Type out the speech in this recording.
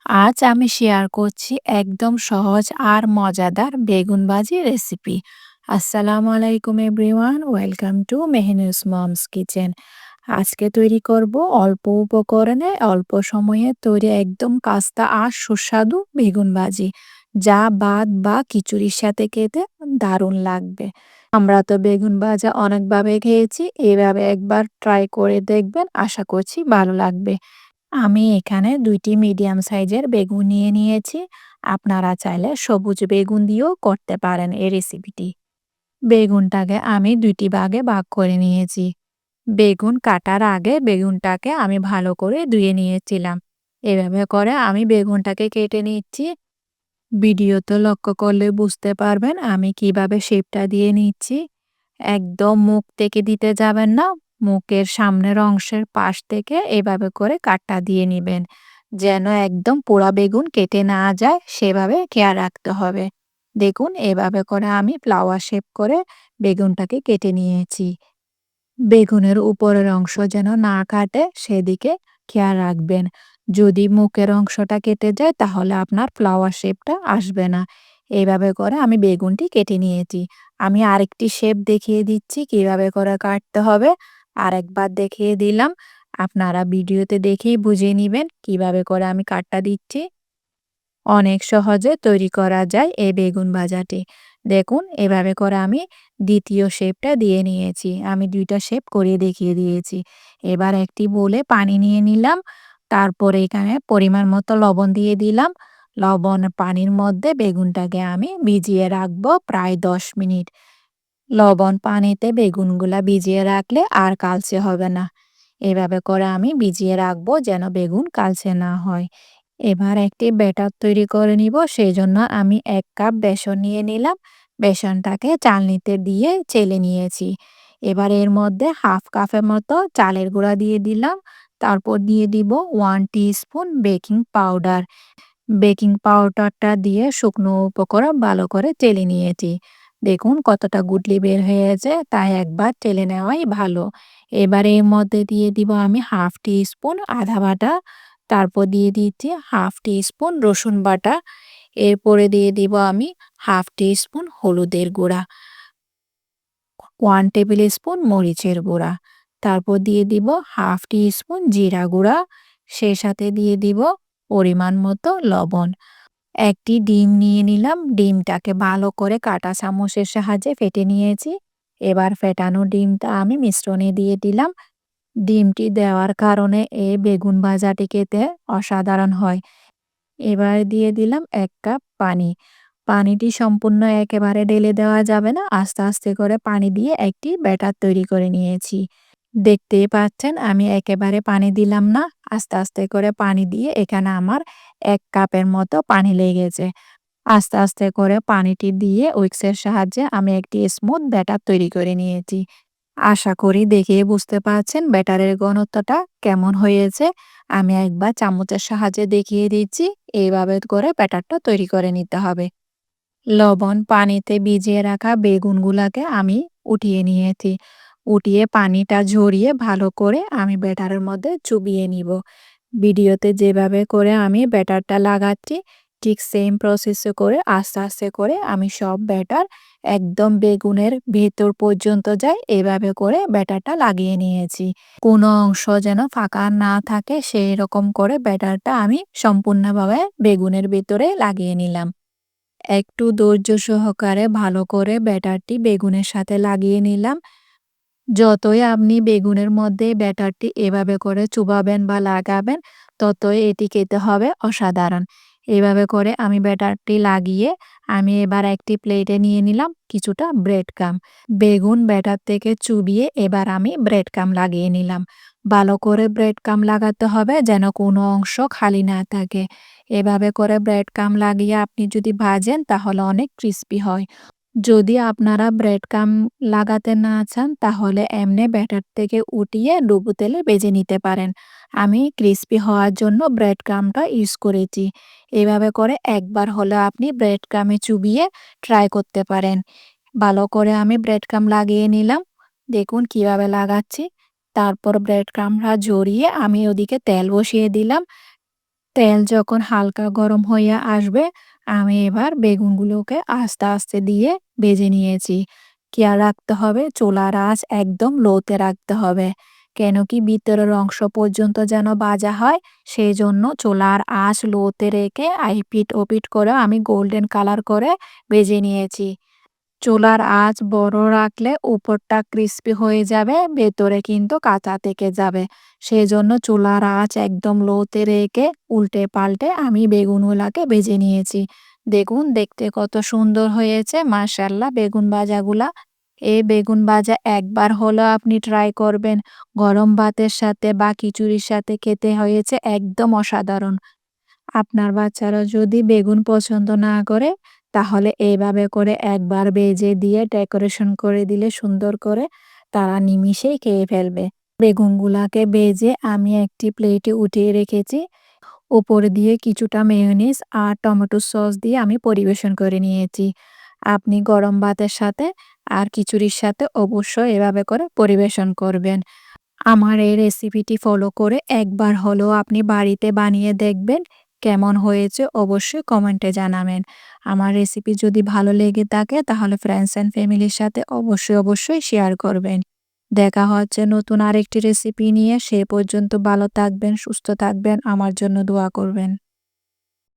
আজ আমি শেয়ার করছি একদম সহজ আর মজাদার বেগুন ভাজি রেসিপি। আসসালামু আলাইকুম everyone, welcome to Mehnu's Mom's kitchen. আজকে তৈরি করব অল্প উপকরণে অল্প সময়ে তৈরি একদম কাস্তা আর সুস্বাদু বেগুন ভাজি, যা ভাত বা খিচুড়ির সাথে খেতে দারুণ লাগবে। আমরা তো বেগুন ভাজা অনেকভাবে খেয়েছি, এভাবে একবার ট্রাই করে দেখবেন, আশা করছি ভালো লাগবে। আমি এখানে ২টি মিডিয়াম সাইজের বেগুন নিয়ে নিয়েছি। আপনারা চাইলে সবুজ বেগুন দিয়েও করতে পারেন এই রেসিপিটি। বেগুনটাকে আমি ২টি ভাগে ভাগ করে নিয়েছি। বেগুন কাটার আগে বেগুনটাকে আমি ভালো করে ধুয়ে নিয়েছিলাম। এভাবে করে আমি বেগুনটাকে কেটে নিচ্ছি। ভিডিওতে লক্ষ্য করলে বুঝতে পারবেন আমি কিভাবে শেপটা দিয়ে নিচ্ছি। একদম মুখ থেকে দিতে যাবেন না। মুখের সামনের অংশের পাশ থেকে এভাবে করে কাটটা দিয়ে নিবেন। যেন একদম পোড়া বেগুন কেটে না যায়, সেভাবে খেয়াল রাখতে হবে। দেখুন এভাবে করে আমি ফ্লাওয়ার শেপ করে বেগুনটাকে কেটে নিয়েছি। বেগুনের উপরের অংশ যেন না কাটে সেদিকে খেয়াল রাখবেন। যদি মুখের অংশটা কেটে যায় তাহলে আপনার ফ্লাওয়ার শেপটা আসবে না। এইভাবে করে আমি বেগুনটি কেটে নিয়েছি। আমি আরেকটি শেপ দেখিয়ে দিচ্ছি কিভাবে করে কাটতে হবে। আরেকবার দেখিয়ে দিলাম। আপনারা ভিডিওতে দেখেই বুঝে নিবেন কিভাবে করে আমি কাটটা দিচ্ছি। অনেক সহজে তৈরি করা যায় এই বেগুন ভাজাটি। দেখুন এভাবে করে আমি দ্বিতীয় শেপটা দিয়ে নিয়েছি। আমি ২ টা শেপ করে দেখিয়ে দিয়েছি। এবার একটি বোলে পানি নিয়ে নিলাম। তারপরে এখানে পরিমাণ মতো লবণ দিয়ে দিলাম। লবণ পানির মধ্যে বেগুনটাকে আমি ভিজিয়ে রাখবো প্রায় ১০ মিনিট। লবণ পানিতে বেগুনগুলা ভিজিয়ে রাখলে আর কালচে হবে না। এভাবে করে আমি ভিজিয়ে রাখবো যেন বেগুন কালচে না হয়। এবার একটি ব্যাটার তৈরি করে নিব। সেজন্য আমি ১ কাপ বেসন নিয়ে নিলাম। বেসনটাকে চালনিতে দিয়ে চেলে নিয়েছি। এবার এর মধ্যে ১/২ কাপের মতো চালের গুঁড়া দিয়ে দিলাম। তারপর দিয়ে দিব ১ টিস্পুন বেকিং পাউডার। বেকিং পাউডারটা দিয়ে শুকনো উপকরণ ভালো করে চেলে নিয়েছি। দেখুন কতটা গুটলি বের হয়েছে, তাই একবার চেলে নেওয়াই ভালো। এবার এর মধ্যে দিয়ে দিব আমি ১/২ টিস্পুন আদা বাটা। তারপর দিয়ে দিচ্ছি ১/২ টিস্পুন রসুন বাটা। এরপরে দিয়ে দিব আমি ১/২ টিস্পুন হলুদের গুঁড়া, ১ টেবিল স্পুন মরিচের গুঁড়া। তারপর দিয়ে দিব ১/২ টিস্পুন জিরা গুঁড়া। সেই সাথে দিয়ে দিব পরিমাণ মতো লবণ। একটি ডিম নিয়ে নিলাম। ডিমটাকে ভালো করে কাঁটা চামচের সাহায্যে ফেটে নিয়েছি। এবার ফেটানো ডিমটা আমি মিশ্রণে দিয়ে দিলাম। ডিমটি দেওয়ার কারণে এই বেগুন ভাজাটি খেতে অসাধারণ হয়। এবার দিয়ে দিলাম ১ কাপ পানি। পানিটি সম্পূর্ণ একেবারে ঢেলে দেওয়া যাবে না। আস্তে, আস্তে করে পানি দিয়ে একটি ব্যাটার তৈরি করে নিয়েছি। দেখতেই পাচ্ছেন আমি একেবারে পানি দিলাম না। আস্তে, আস্তে করে পানি দিয়ে এখানে আমার ১ কাপের মতো পানি লেগেছে। আস্তে, আস্তে করে পানিটি দিয়ে উইক্সের সাহায্যে আমি একটি স্মুথ ব্যাটার তৈরি করে নিয়েছি। আশা করি দেখেই বুঝতে পারছেন ব্যাটারের ঘনত্বটা কেমন হয়েছে। আমি একবার চামচের সাহায্যে দেখিয়ে দিচ্ছি। এইভাবে করে ব্যাটারটা তৈরি করে নিতে হবে। লবণ পানিতে ভিজিয়ে রাখা বেগুনগুলাকে আমি উঠিয়ে নিয়েছি। উঠিয়ে পানিটা ঝরিয়ে ভালো করে আমি ব্যাটারের মধ্যে চুবিয়ে নিব। ভিডিওতে যেভাবে করে আমি ব্যাটারটা লাগাচ্ছি ঠিক সেম প্রসেসে করে আস্তে, আস্তে করে আমি সব ব্যাটার একদম বেগুনের ভেতর পর্যন্ত যায় এভাবে করে ব্যাটারটা লাগিয়ে নিয়েছি। কোনো অংশ যেন ফাঁকা না থাকে সেই রকম করে ব্যাটারটা আমি সম্পূর্ণভাবে বেগুনের ভেতরে লাগিয়ে নিলাম। একটু ধৈর্য সহকারে ভালো করে ব্যাটারটি বেগুনের সাথে লাগিয়ে নিলাম। যতই আপনি বেগুনের মধ্যে ব্যাটারটি এভাবে করে চুবাবেন বা লাগাবেন, ততই এটি খেতে হবে অসাধারণ। এভাবে করে আমি ব্যাটারটি লাগিয়ে আমি এবার একটি প্লেটে নিয়ে নিলাম কিছুটা ব্রেড ক্রাম্ব। বেগুন ব্যাটার থেকে চুবিয়ে এবার আমি ব্রেড ক্রাম্ব লাগিয়ে নিলাম। ভালো করে ব্রেড ক্রাম্ব লাগাতে হবে যেন কোনো অংশ খালি না থাকে। এভাবে করে ব্রেড ক্রাম্ব লাগিয়ে আপনি যদি ভাজেন তাহলে অনেক ক্রিস্পি হয়। যদি আপনারা ব্রেড ক্রাম্ব লাগাতে না চান তাহলে এমনি ব্যাটার থেকে উঠিয়ে ডুবো তেলে ভেজে নিতে পারেন। আমি ক্রিস্পি হওয়ার জন্য ব্রেড ক্রাম্বটা ইউজ করেছি। এভাবে করে একবার হলেও আপনি ব্রেড ক্রাম্বে চুবিয়ে ট্রাই করতে পারেন। ভালো করে আমি ব্রেড ক্রাম্ব লাগিয়ে নিলাম। দেখুন কিভাবে লাগাচ্ছি। তারপর ব্রেড ক্রাম্বটা জড়িয়ে আমি ওদিকে তেল বসিয়ে দিলাম। তেল যখন হালকা গরম হইয়া আসবে, আমি এবার বেগুনগুলোকে আস্তে আস্তে দিয়ে ভেজে নিয়েছি। খেয়াল রাখতে হবে চুলার আঁচ একদম লোতে রাখতে হবে। কেন কি ভিতরের অংশ পর্যন্ত যেন ভাজা হয়, সেজন্য চুলার আঁচ লোতে রেখে এপিঠ ওপিঠ করে আমি গোল্ডেন কালার করে ভেজে নিয়েছি। চুলার আঁচ বড় রাখলে উপরটা ক্রিস্পি হয়ে যাবে, ভেতরে কিন্তু কাঁচা থেকে যাবে। সেজন্য চুলার আঁচ একদম লোতে রেখে উল্টে পাল্টে আমি বেগুনগুলাকে ভেজে নিয়েছি। দেখুন দেখতে কত সুন্দর হয়েছে মাশাআল্লাহ বেগুন ভাজাগুলা। এই বেগুন ভাজা একবার হলেও আপনি ট্রাই করবেন। গরম ভাতের সাথে বা খিচুড়ির সাথে খেতে হয়েছে একদম অসাধারণ। আপনার বাচ্চারা যদি বেগুন পছন্দ না করে, তাহলে এভাবে করে একবার ভেজে দিয়ে ডেকোরেশন করে দিলে সুন্দর করে, তারা নিমিষেই খেয়ে ফেলবে। বেগুনগুলাকে ভেজে আমি একটি প্লেটে উঠিয়ে রেখেছি। উপরে দিয়ে কিছুটা মেয়োনিজ আর টমেটো সস দিয়ে আমি পরিবেশন করে নিয়েছি। আপনি গরম ভাতের সাথে আর খিচুড়ির সাথে অবশ্যই এভাবে করে পরিবেশন করবেন। আমার এই রেসিপিটি ফলো করে একবার হলেও আপনি বাড়িতে বানিয়ে দেখবেন। কেমন হয়েছে অবশ্যই কমেন্টে জানাবেন। আমার রেসিপি যদি ভালো লেগে থাকে তাহলে ফ্রেন্ডস অ্যান্ড ফ্যামিলির সাথে অবশ্যই শেয়ার করবেন। দেখা হচ্ছে নতুন আরেকটি রেসিপি নিয়ে। সে পর্যন্ত ভালো থাকবেন, সুস্থ থাকবেন, আমার জন্য দোয়া করবেন।